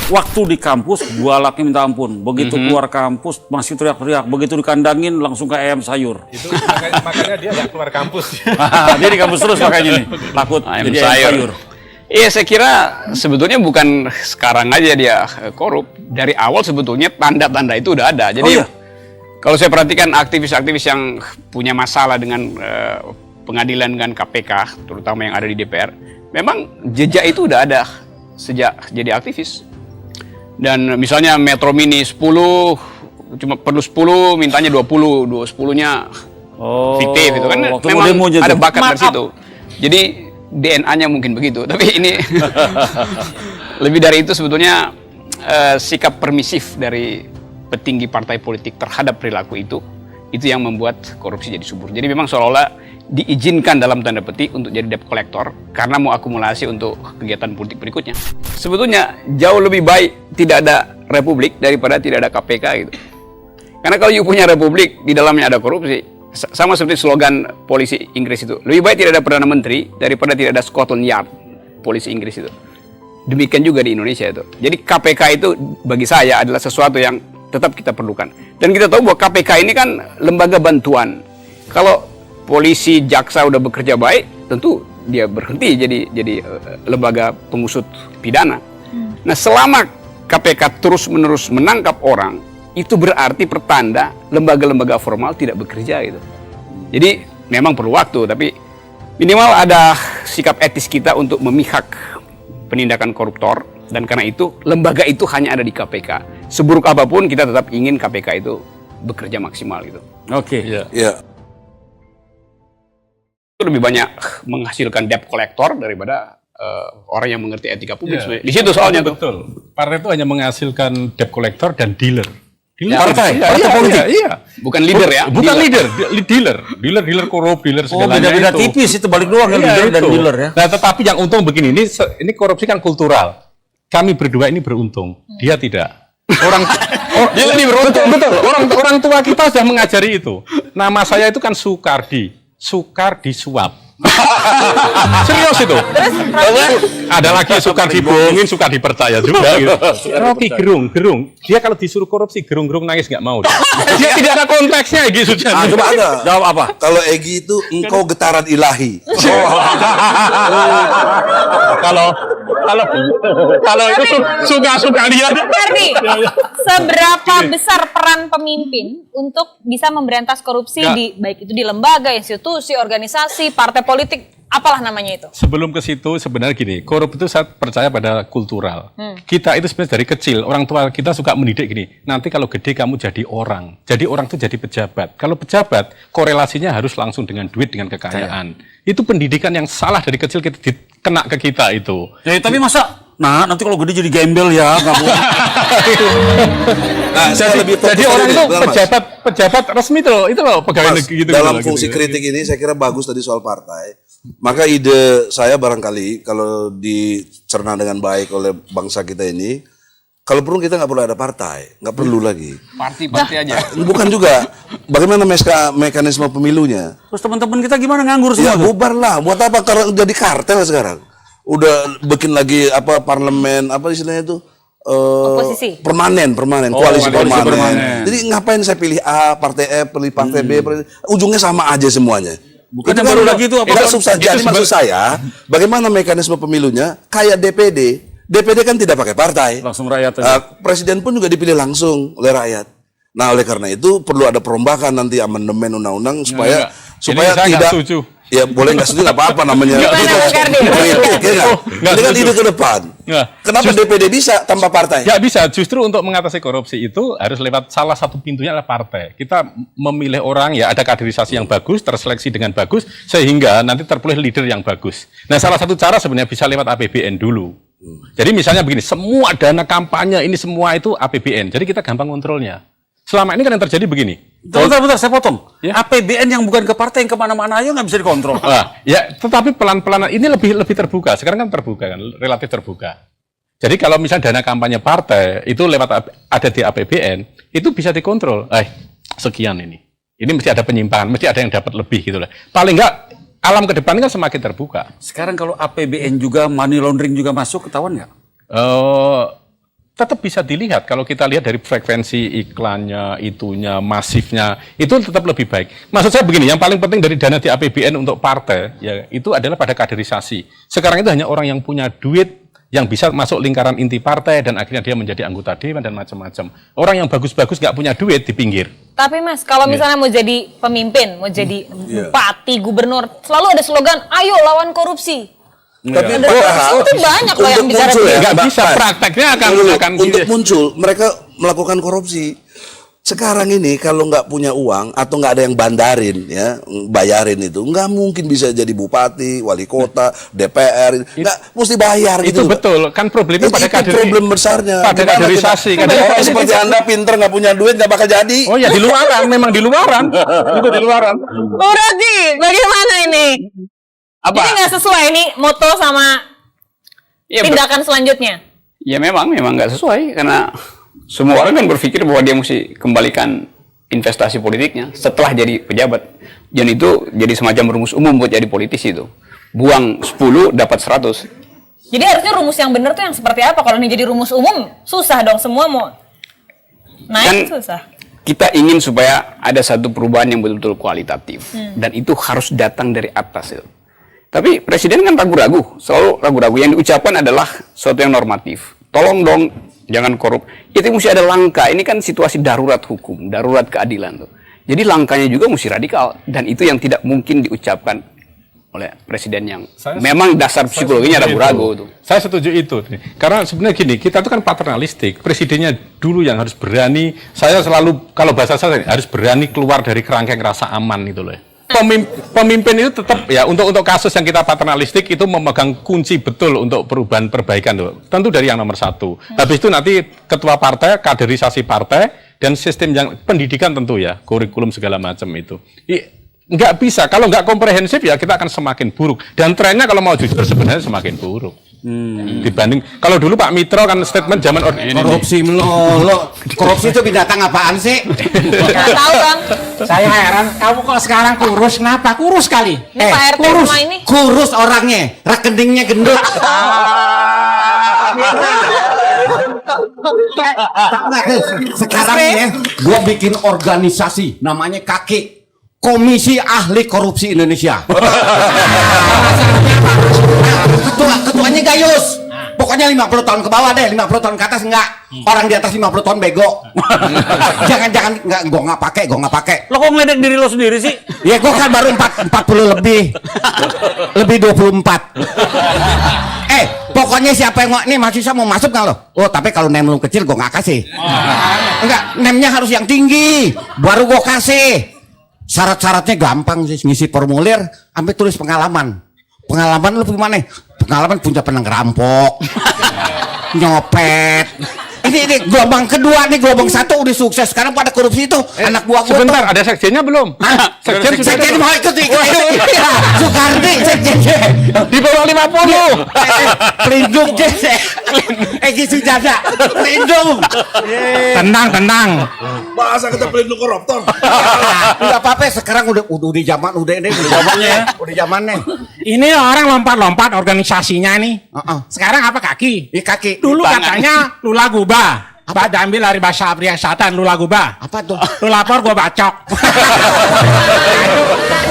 waktu di kampus galaknya minta ampun. Begitu keluar kampus masih teriak-teriak. Begitu dikandangin langsung ke ayam sayur. Itu makanya dia nggak keluar kampus. Dia di kampus terus makanya nih. Takut Ayam jadi ayam sayur. Iya, saya kira sebetulnya bukan sekarang aja dia korup. Dari awal sebetulnya tanda-tanda itu udah ada. Jadi kalau saya perhatikan aktivis-aktivis yang punya masalah dengan pengadilan dengan KPK, terutama yang ada di DPR, memang jejak itu udah ada sejak jadi aktivis. Dan misalnya Metro Mini 10 cuma perlu 10, mintanya 20, 10-nya fiktif itu kan memang ada bakat dari situ. Jadi DNA-nya mungkin begitu, tapi ini lebih dari itu sebetulnya sikap permisif dari petinggi partai politik terhadap perilaku itu yang membuat korupsi jadi subur. Jadi memang seolah-olah diizinkan dalam tanda petik untuk jadi debt collector karena mau akumulasi untuk kegiatan politik berikutnya. Sebetulnya jauh lebih baik tidak ada republik daripada tidak ada KPK gitu. Karena kalau you punya republik di dalamnya ada korupsi, sama seperti slogan polisi Inggris itu, lebih baik tidak ada Perdana Menteri daripada tidak ada Scotland Yard polisi Inggris itu. Demikian juga di Indonesia itu. Jadi KPK itu bagi saya adalah sesuatu yang tetap kita perlukan. Dan kita tahu bahwa KPK ini kan lembaga bantuan. Kalau polisi, jaksa udah bekerja baik, tentu dia berhenti jadi lembaga pengusut pidana. Nah, selama KPK terus-menerus menangkap orang, itu berarti pertanda lembaga-lembaga formal tidak bekerja gitu. Jadi memang perlu waktu, tapi minimal ada sikap etis kita untuk memihak penindakan koruptor, dan karena itu lembaga itu hanya ada di KPK. Seburuk apapun kita tetap ingin KPK itu bekerja maksimal gitu. Oke. Iya. Itu lebih banyak menghasilkan debt collector daripada orang yang mengerti etika publik. Di situ soalnya betul. Partai itu hanya menghasilkan debt collector dan dealer. Partai politik. Iya. Bukan leader ya. Bukan dealer korup, dealer segalanya beda-beda itu. tipis itu balik doang kan leader dan dealer ya. Nah, tetapi yang untung begini, ini korupsi kan kultural. Kami berdua ini beruntung, dia tidak. Dia ini beruntung, betul. Orang tua kita sudah mengajari itu. Nama saya itu kan Sukardi, sukar disuap. Serius itu. Ada lagi sukar dibohongin, sukar dipercaya juga gitu. Rocky Gerung. Dia kalau disuruh korupsi, Gerung nangis nggak mau. Dia tidak ada konteksnya gitu. Coba ada. Jawab apa? Kalau Egy itu engkau getaran ilahi. Kalau itu suka dia. Kardi, seberapa besar peran pemimpin untuk bisa memberantas korupsi baik itu di lembaga, institusi, organisasi, partai politik, apalah namanya itu? Sebelum ke situ sebenarnya gini, korup itu saya percaya pada kultural. Kita itu sebenarnya dari kecil, orang tua kita suka mendidik gini, nanti kalau gede kamu jadi orang itu jadi pejabat. Kalau pejabat, korelasinya harus langsung dengan duit, dengan kekayaan. Itu pendidikan yang salah dari kecil kita kena ke kita itu. Ya, tapi masa nanti kalau gede jadi gembel ya, nggak boleh. Jadi orang itu pejabat resmi itu loh pegawai negeri gitu. Dalam fungsi kritik ini saya kira bagus tadi soal partai. Maka ide saya barangkali kalau dicerna dengan baik oleh bangsa kita ini, kalau perlu kita nggak perlu ada partai, nggak perlu lagi. Partai aja. Bukan juga. Bagaimana mekanisme pemilunya? Terus teman-teman kita gimana nganggur Ya semua? bubar lah. Buat apa kalau jadi kartel sekarang? Udah bikin lagi parlemen istilahnya itu Oposisi. permanen koalisi permanen. Jadi ngapain saya pilih A partai F pilih partai B ujungnya sama aja semuanya. Bukan yang baru lagi itu apa? Jadi maksud saya bagaimana mekanisme pemilunya kayak DPD kan tidak pakai partai, Langsung rakyat aja. presiden pun juga dipilih langsung oleh rakyat. Nah oleh karena itu perlu ada perombakan nanti amandemen undang-undang supaya tidak setuju. Ya boleh nggak setuju nggak apa-apa namanya. Ini kan ide ke depan. Kenapa DPD bisa tanpa partai? Ya bisa, justru untuk mengatasi korupsi itu harus lewat salah satu pintunya adalah partai. Kita memilih orang ya ada kaderisasi yang bagus, terseleksi dengan bagus sehingga nanti terpilih leader yang bagus. Nah salah satu cara sebenarnya bisa lewat APBN dulu. Jadi misalnya begini, semua dana kampanye ini semua itu APBN. Jadi kita gampang kontrolnya. Selama ini kan yang terjadi begini. Bentar, saya potong. Ya? APBN yang bukan ke partai yang kemana-mana aja nggak bisa dikontrol. Ya, tetapi pelan-pelan ini lebih terbuka. Sekarang kan terbuka kan, relatif terbuka. Jadi kalau misalnya dana kampanye partai itu lewat ada di APBN, itu bisa dikontrol. Sekian ini. Ini mesti ada penyimpangan, mesti ada yang dapat lebih gitu lah. Paling nggak alam ke depan kan semakin terbuka. Sekarang kalau APBN juga money laundering juga masuk, ketahuan nggak? tetap bisa dilihat kalau kita lihat dari frekuensi iklannya, itunya, masifnya, itu tetap lebih baik. Maksud saya begini, yang paling penting dari dana di APBN untuk partai, ya itu adalah pada kaderisasi. Sekarang itu hanya orang yang punya duit, yang bisa masuk lingkaran inti partai, dan akhirnya dia menjadi anggota dewan dan macam-macam. Orang yang bagus-bagus nggak punya duit di pinggir. Tapi Mas, kalau misalnya mau jadi pemimpin, mau jadi bupati, gubernur, selalu ada slogan, ayo lawan korupsi. Tapi Itu banyak loh yang bicara muncul begitu. Nggak bisa, prakteknya akan untuk muncul mereka melakukan korupsi. Sekarang ini kalau nggak punya uang atau nggak ada yang bandarin ya, bayarin itu nggak mungkin bisa jadi bupati, wali kota, DPR, nggak mesti bayar itu gitu. betul, kan problemnya pada problem besarnya. pada Gimana kaderisasi. kita- Orang seperti Anda pinter nggak punya duit nggak bakal jadi. Oh ya, di luaran, memang di luaran. Itu di luaran. Bu Roji, bagaimana ini? Apa? Jadi nggak sesuai ini moto sama Ya, tindakan selanjutnya. Ya memang nggak sesuai karena semua orang kan berpikir bahwa dia mesti kembalikan investasi politiknya setelah jadi pejabat. Dan itu jadi semacam rumus umum buat jadi politisi itu. Buang 10 dapat 100. Jadi harusnya rumus yang benar tuh yang seperti apa? Kalau ini jadi rumus umum, susah dong, semua mau naik Kan- susah. Kita ingin supaya ada satu perubahan yang betul-betul kualitatif dan itu harus datang dari atas itu. Tapi presiden kan ragu-ragu, selalu ragu-ragu. Yang diucapkan adalah sesuatu yang normatif. Tolong dong, jangan korup. Itu mesti ada langkah. Ini kan situasi darurat hukum, darurat keadilan tuh. Jadi langkahnya juga mesti radikal dan itu yang tidak mungkin diucapkan oleh presiden yang memang dasar psikologinya ragu-ragu tuh. Saya setuju itu. Karena sebenarnya gini, kita itu kan paternalistik. Presidennya dulu yang harus berani. Saya selalu, kalau bahasa saya harus berani keluar dari kerangkeng rasa aman itu loh. Pemimpin itu tetap ya untuk kasus yang kita paternalistik itu memegang kunci betul untuk perubahan perbaikan tuh. Tentu dari yang nomor satu. Habis itu nanti ketua partai, kaderisasi partai dan sistem yang pendidikan tentu ya, kurikulum segala macam itu. Nggak bisa kalau nggak komprehensif ya kita akan semakin buruk. Dan trennya kalau mau jujur sebenarnya semakin buruk. Dibanding kalau dulu Pak Mitro kan statement zaman Korupsi melulu. Korupsi itu binatang apaan sih? Nggak tahu Bang. Saya heran, kamu kok sekarang kurus, kenapa? Kurus kali. Ini Pak RT kurus, rumah ini. kurus orangnya, rekeningnya gendut. Sekarang ya, gua bikin organisasi namanya KAKI, Komisi Ahli Korupsi Indonesia. Ketuanya Gayus. Pokoknya 50 tahun ke bawah deh, 50 tahun ke atas enggak. Orang di atas 50 tahun bego. Jangan enggak, gua nggak pakai. Lo kok ngeledek diri lo sendiri sih? Ya gua kan baru 40 lebih. Lebih 24. Pokoknya siapa yang nih mahasiswa mau masuk nggak lo? Oh, tapi kalau nem lu kecil gua nggak kasih. Enggak, nemnya harus yang tinggi, baru gua kasih. Syarat-syaratnya gampang sih, ngisi formulir, sampai tulis pengalaman. Pengalaman lu gimana? Pengalaman punya pernah ngerampok, nyopet. Ini gelombang kedua nih, gelombang satu udah sukses. Sekarang pada korupsi itu anak buah gua sebentar, tuh. ada sekjennya belum? Sekjen sudah Sekjen ada. mau ikut. Soekardi sekjennya. Di bawah 50. Pelindung Egy Sujana. Pelindung. Tenang. Bahasa kita pelindung koruptor. Enggak apa-apa, sekarang udah di zaman udah zamannya ya. Udah zamannya. Ini orang lompat-lompat organisasinya nih. Sekarang apa kaki? Ini kaki. Dulu katanya lula gubah. Apa diambil dari bahasa Priasatan lula gubah. Apa tuh? Lu lapor gua bacok.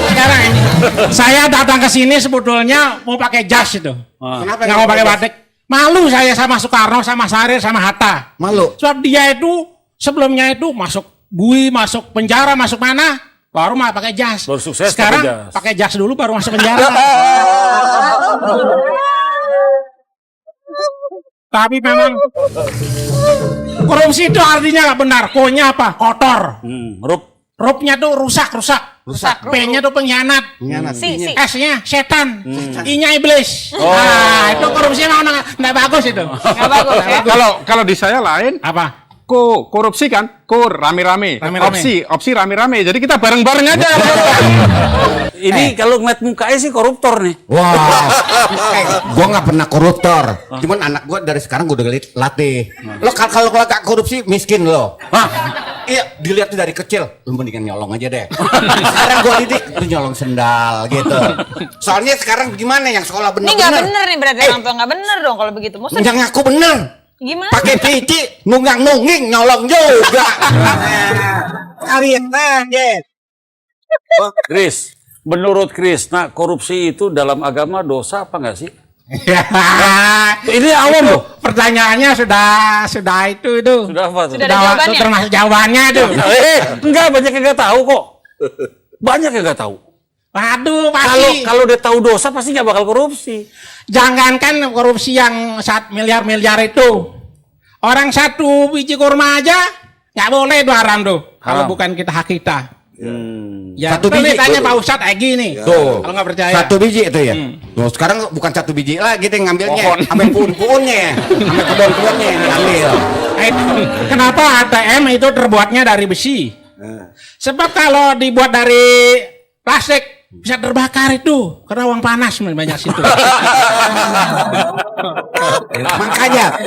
Sekarang ini saya datang ke sini sebetulnya mau pakai jas itu. Kenapa Nggak mau pakai batik. Malu saya sama Soekarno, sama Sarir, sama Hatta. Malu. Sebab dia itu sebelumnya itu masuk bui, masuk penjara, masuk mana? Baru mah pakai jas. Baru sukses Sekarang pakai jas. pakai jas dulu baru masuk penjara. Tapi memang korupsi itu artinya nggak benar. Ko-nya apa? Kotor. Rup-nya tuh rusak. P-nya tuh pengkhianat. Si. S-nya setan. I-nya iblis. Nah, itu korupsi memang nggak bagus itu. Nggak bagus ya. Kalau di saya lain, Apa? korupsi kan, rame-rame. Rame-rame. Opsi rame-rame. Jadi kita bareng-bareng aja. Ini kalau ngeliat mukanya sih koruptor nih. Wah, gua nggak pernah koruptor. Cuman anak gua dari sekarang gua udah latih. Lo kalau gak korupsi miskin lo. Iya, dilihat dari kecil. Lu mendingan nyolong aja deh. Sekarang gua didik, lu nyolong sendal gitu. Soalnya sekarang gimana yang sekolah Ini nggak bener-bener? bener nih berarti tampil nggak bener dong kalau begitu. Maksudnya Yang ngaku bener. Gimana? Pakai pici, nunggang-nungging, nyolong juga. Kalian aja. Chris, menurut Chris, nah korupsi itu dalam agama dosa apa nggak sih? Ini awam loh. Pertanyaannya sudah itu. Sudah apa tuh? Sudah ada jawabannya? Termasuk jawabannya tuh. Enggak, banyak yang nggak tahu kok. Banyak yang nggak tahu. Waduh, Kalau pasti. kalau dia tahu dosa pasti nggak bakal korupsi. Jangankan korupsi yang miliar itu. Orang 1 biji kurma aja nggak boleh itu haram tuh. Kalau Haram. bukan kita hak kita. Ya, 1 biji. tanya Pak Ustadz Egi nih. Tuh. Kalau nggak percaya. 1 biji itu ya. Loh, sekarang bukan 1 biji lagi deh ngambilnya. Pohon. Sampai pohon-pohonnya, sampai kebun-kebunnya yang diambil. Kenapa ATM itu terbuatnya dari besi? Sebab kalau dibuat dari plastik bisa terbakar itu karena uang panas banyak situ. Makanya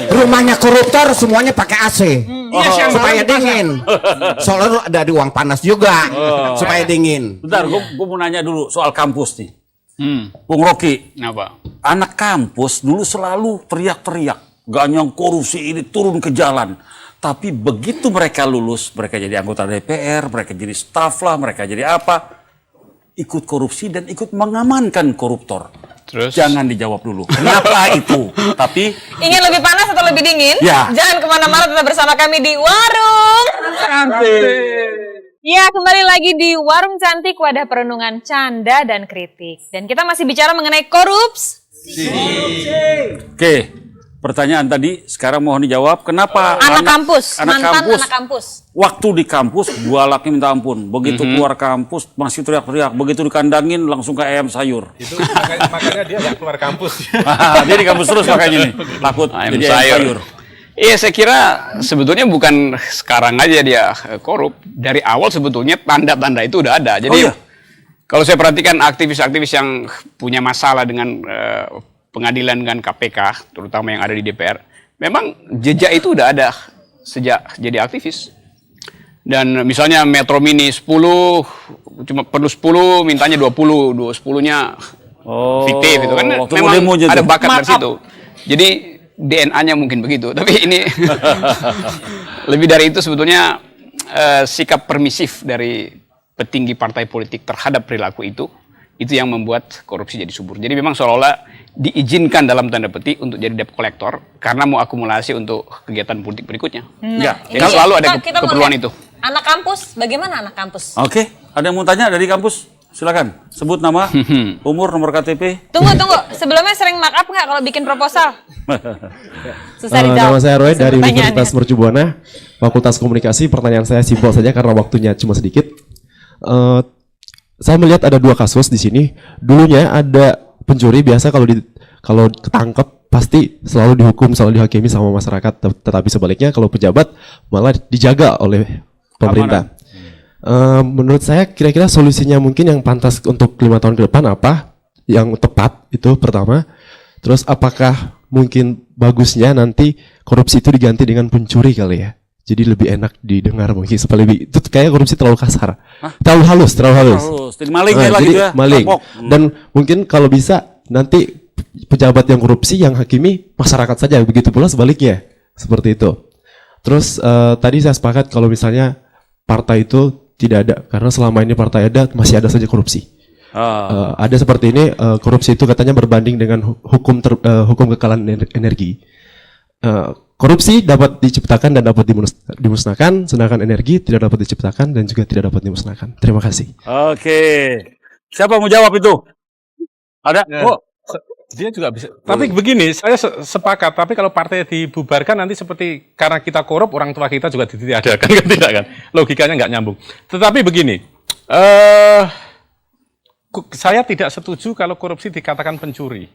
rumahnya koruptor semuanya pakai AC. Iya, Supaya dingin. Soalnya ada di uang panas juga. Supaya dingin. Bentar, gue mau nanya dulu soal kampus nih. Bung Rocky, Kenapa? anak kampus dulu selalu teriak-teriak. Ganyang korupsi ini turun ke jalan. Tapi begitu mereka lulus, mereka jadi anggota DPR, mereka jadi staf lah, mereka jadi apa. Ikut korupsi dan ikut mengamankan koruptor. Terus? Jangan dijawab dulu. Kenapa itu? Tapi Ingin lebih panas atau lebih dingin? Ya. Jangan kemana-mana, tetap bersama kami di Warung. Ya, kembali lagi di Warung Cantik, wadah perenungan canda dan kritik. Dan kita masih bicara mengenai korupsi. oke, pertanyaan tadi sekarang mohon dijawab. Kenapa Anak kampus, mantan anak kampus. waktu di kampus galaknya minta ampun. Begitu keluar kampus masih teriak-teriak. Begitu dikandangin langsung ke ayam sayur. Itu makanya dia nggak keluar kampus. Dia di kampus terus makanya nih. Takut Ayam jadi ayam sayur. Iya, saya kira sebetulnya bukan sekarang aja dia korup. Dari awal sebetulnya tanda-tanda itu udah ada. Jadi Oh, iya? kalau saya perhatikan aktivis-aktivis yang punya masalah dengan pengadilan dengan KPK, terutama yang ada di DPR, memang jejak itu udah ada sejak jadi aktivis. Dan misalnya Metro Mini 10, cuma perlu 10, mintanya 20, 10-nya fiktif itu kan. waktu Memang demo aja ada tuh. bakat dari situ. Jadi DNA-nya mungkin begitu, tapi ini lebih dari itu sebetulnya sikap permisif dari petinggi partai politik terhadap perilaku itu yang membuat korupsi jadi subur. Jadi memang seolah-olah diizinkan dalam tanda petik untuk jadi debt collector karena mau akumulasi untuk kegiatan politik berikutnya. Ya. Jadi selalu ada Kita mau keperluan lihat itu. Anak kampus, bagaimana anak kampus? Oke, ada yang mau tanya dari kampus? Silakan, sebut nama, umur, nomor KTP. Tunggu. Sebelumnya sering mark up nggak kalau bikin proposal? Susah dijawab. Nama saya Roy dari Pertanyaannya. Universitas Mercubuana, Fakultas Komunikasi. Pertanyaan saya simpel saja karena waktunya cuma sedikit. Saya melihat ada 2 kasus di sini. Dulunya ada pencuri biasa kalau ketangkep pasti selalu dihukum, selalu dihakimi sama masyarakat. Tetapi sebaliknya kalau pejabat malah dijaga oleh pemerintah. Menurut saya kira-kira solusinya mungkin yang pantas untuk 5 tahun ke depan apa? Yang tepat itu pertama. Terus apakah mungkin bagusnya nanti korupsi itu diganti dengan pencuri kali ya? Jadi lebih enak didengar mungkin supaya lebih itu kayak korupsi terlalu kasar, terlalu halus. Terus, jadi maling Nah, lah jadi gitu ya. maling. Rampok. Dan mungkin kalau bisa nanti pejabat yang korupsi yang hakimi masyarakat saja, begitu pula sebaliknya seperti itu. Terus tadi saya sepakat kalau misalnya partai itu tidak ada karena selama ini partai ada masih ada saja korupsi. Ada seperti ini korupsi itu katanya berbanding dengan hukum kekalahan energi. Korupsi dapat diciptakan dan dapat dimusnahkan, sedangkan energi tidak dapat diciptakan dan juga tidak dapat dimusnahkan. Terima kasih. Oke. Siapa mau jawab itu? Ada? Oh, Dia juga bisa. Tapi begini, saya sepakat. Tapi kalau partai dibubarkan nanti seperti karena kita korup, orang tua kita juga ditiadakan, kan tidak kan? Logikanya nggak nyambung. Tetapi begini, saya tidak setuju kalau korupsi dikatakan pencuri.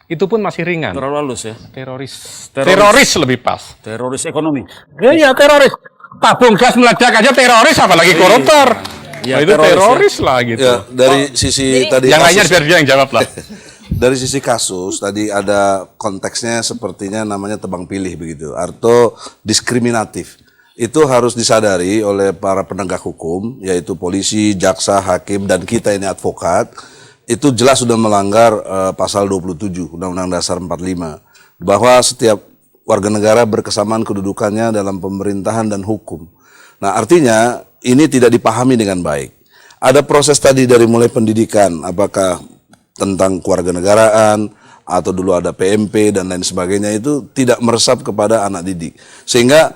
Itu pun masih ringan. terlalu halus ya. Teroris lebih pas. Teroris ekonomi. Iya, teroris. Tabung gas meledak aja teroris, apalagi koruptor. Iya, Nah, itu teroris lah gitu. Ya, dari sisi tadi Yang lainnya kasus- biar dia yang jawab lah. Dari sisi kasus tadi ada konteksnya sepertinya namanya tebang pilih begitu atau diskriminatif. Itu harus disadari oleh para penegak hukum yaitu polisi, jaksa, hakim dan kita ini advokat. Itu jelas sudah melanggar pasal 27 Undang-Undang Dasar 45. bahwa setiap warga negara berkesamaan kedudukannya dalam pemerintahan dan hukum. Nah, artinya ini tidak dipahami dengan baik. Ada proses tadi dari mulai pendidikan, apakah tentang kewarganegaraan atau dulu ada PMP dan lain sebagainya, itu tidak meresap kepada anak didik. Sehingga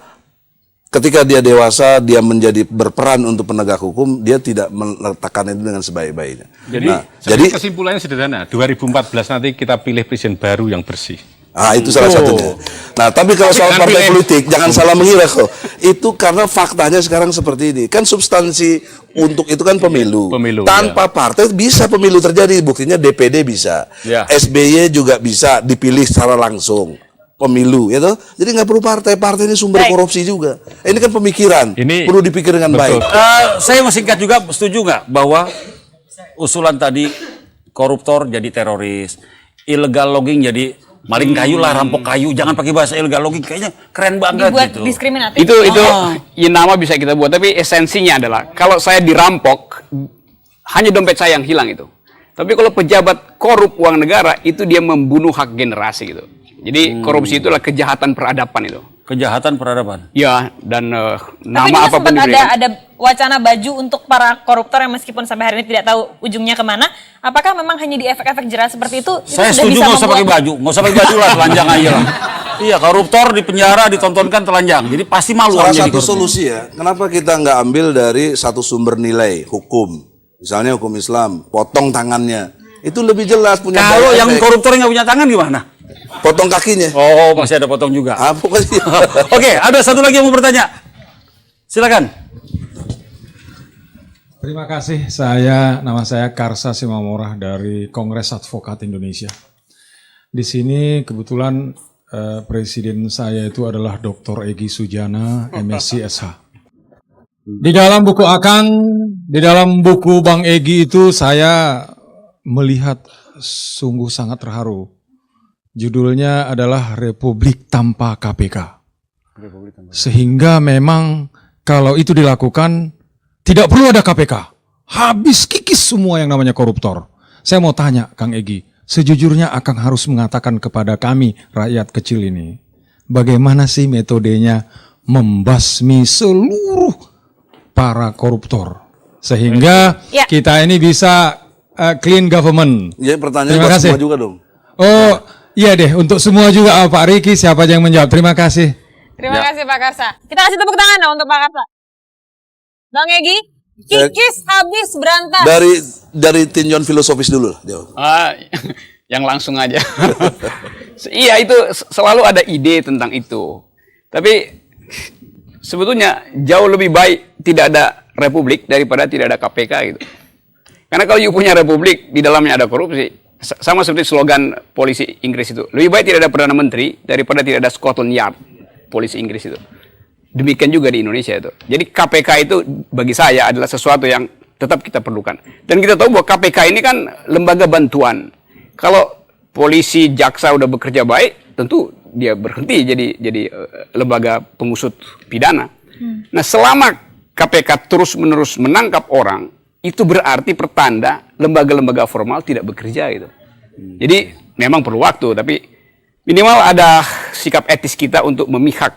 ketika dia dewasa, dia menjadi berperan untuk penegak hukum, dia tidak meletakkan itu dengan sebaik-baiknya. Jadi kesimpulannya sederhana, 2014 nanti kita pilih presiden baru yang bersih. Itu salah satunya. Nah, tapi kalau soal partai politik, jangan salah mengira kok. Itu karena faktanya sekarang seperti ini. Kan substansi untuk itu kan pemilu. Tanpa partai bisa pemilu terjadi. Buktinya DPD bisa. SBY juga bisa dipilih secara langsung. Pemilu, ya toh? Jadi nggak perlu partai. Partai ini sumber korupsi juga. Ini kan pemikiran. Ini perlu dipikir dengan baik. Saya mau singkat juga, setuju nggak bahwa usulan tadi koruptor jadi teroris, illegal logging jadi maling kayu lah, rampok kayu, jangan pakai bahasa illegal logging, kayaknya keren banget Dibuat gitu. diskriminatif. Itu ya nama bisa kita buat, tapi esensinya adalah kalau saya dirampok, hanya dompet saya yang hilang itu. Tapi kalau pejabat korup uang negara, itu dia membunuh hak generasi gitu. Jadi korupsi itulah kejahatan peradaban itu. Kejahatan peradaban. Ya, dan Tapi nama juga apapun sempat diberikan. ada wacana baju untuk para koruptor yang meskipun sampai hari ini tidak tahu ujungnya kemana. Apakah memang hanya di efek-efek jerah seperti itu? Saya sudah setuju bisa nggak usah pakai membuat- baju, nggak usah pakai baju lah, telanjang aja lah. Iya, koruptor di penjara ditontonkan telanjang, jadi pasti malu Salah orang jadi satu koruptor. solusi ya, kenapa kita nggak ambil dari satu sumber nilai hukum, misalnya hukum Islam, potong tangannya, itu lebih jelas punya. Kalau daya yang efek. koruptor yang nggak punya tangan gimana? Potong kakinya. Oh, masih ada potong juga. Pokoknya. Oke, ada satu lagi yang mau bertanya. Silakan. Terima kasih. Nama saya Karsa Simamorah dari Kongres Advokat Indonesia. Di sini kebetulan presiden saya itu adalah Dr. Egy Sujana, MSc SH. Di dalam buku Bang Egy itu saya melihat sungguh sangat terharu. Judulnya adalah Republik Tanpa KPK. Sehingga memang kalau itu dilakukan tidak perlu ada KPK. Habis kikis semua yang namanya koruptor. Saya mau tanya Kang Egy, sejujurnya Akang harus mengatakan kepada kami rakyat kecil ini, bagaimana sih metodenya membasmi seluruh para koruptor sehingga kita ini bisa clean government. Ya, pertanyaan Terima buat kasih. semua juga dong. Oh, iya deh, untuk semua juga Pak Riki, siapa aja yang menjawab. Terima kasih. Terima kasih Pak Karsa. Kita kasih tepuk tangan dong untuk Pak Karsa. Bang Egy, kikis habis berantas. Dari tinjauan filosofis dulu. Yang langsung aja. Iya, itu selalu ada ide tentang itu. Tapi sebetulnya jauh lebih baik tidak ada republik daripada tidak ada KPK gitu. Karena kalau you punya republik, di dalamnya ada korupsi. Sama seperti slogan polisi Inggris itu. Lebih baik tidak ada Perdana Menteri daripada tidak ada Scotland Yard, polisi Inggris itu. Demikian juga di Indonesia itu. Jadi KPK itu bagi saya adalah sesuatu yang tetap kita perlukan. Dan kita tahu bahwa KPK ini kan lembaga bantuan. Kalau polisi, jaksa udah bekerja baik, tentu dia berhenti jadi lembaga pengusut pidana. Nah, selama KPK terus-menerus menangkap orang, itu berarti pertanda lembaga-lembaga formal tidak bekerja gitu. Jadi memang perlu waktu, tapi minimal ada sikap etis kita untuk memihak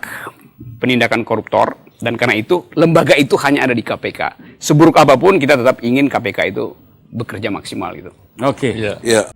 penindakan koruptor, dan karena itu lembaga itu hanya ada di KPK. Seburuk apapun kita tetap ingin KPK itu bekerja maksimal gitu. Oke. Ya.